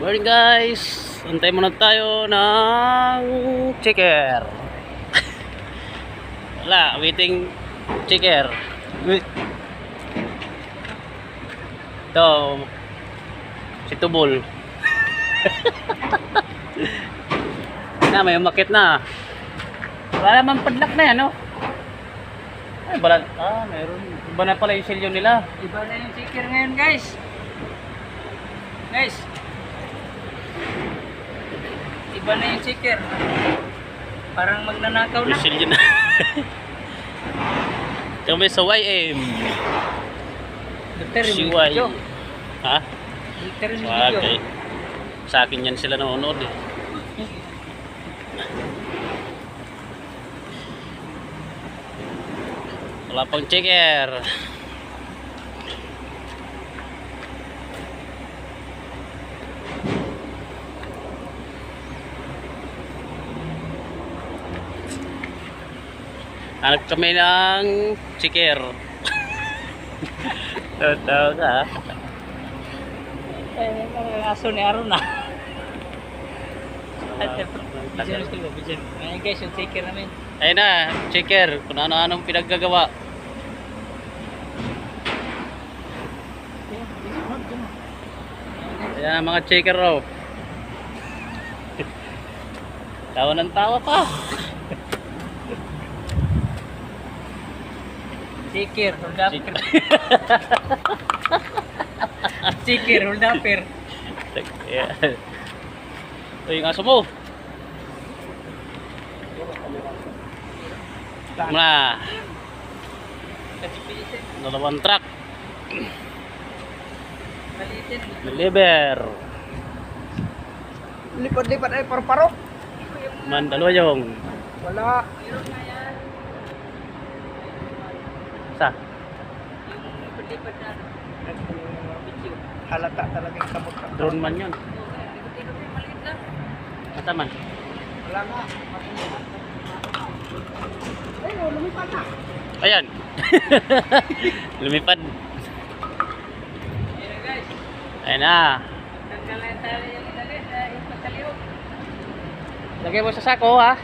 Morning guys, antay muna tayo ng checker. Wala, waiting checker. Ito, si Tubol. Na, may umakit na. Wala naman padlock na yan, no? Ay, balat. Meron. Iba na pala yung silyo nila. Iba na yung checker ngayon, guys. Iba na yung checker. Parang magnanakaw na. Yung silyo na. Kami sa YM. Dokter, Si yung Y. video. Ha? Dokter, yung video. Okay. Sa akin yan sila nanonood eh. Wala pang checker. Hanap kami ng checker. Totoo ka. Aso ni Aaron na. Ayan guys, yung checker namin. Ayun na, checker. Kung ano-anong pinaggagawa. Ayan ang mga checker raw. Tawa ng tawa pa. Checker, hold up. Checker, hold up. Ito yung aso mo. Na. Dalawang truck. Deliver. Lipat-lipat ay paro-paro. Mandaluyong. Wala. Sa? Lipat-lipat na. Halata talaga yung kamot. Drone man yun. Maliit lang. Ata man. Wala nga. Ayun, lumipad na. Ayan. Lumipad. Ayan guys. Ayan na. Tanggalan tayo yung ilagay sa ipagkaliw. Lagay mo sa sako ha.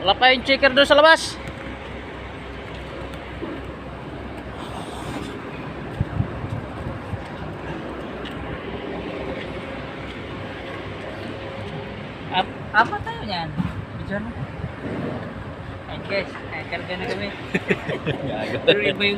Wala pa yung checker doon sa labas. Apa tayo niyan? Video na. Ay guys, karga na kami. Pero iba yung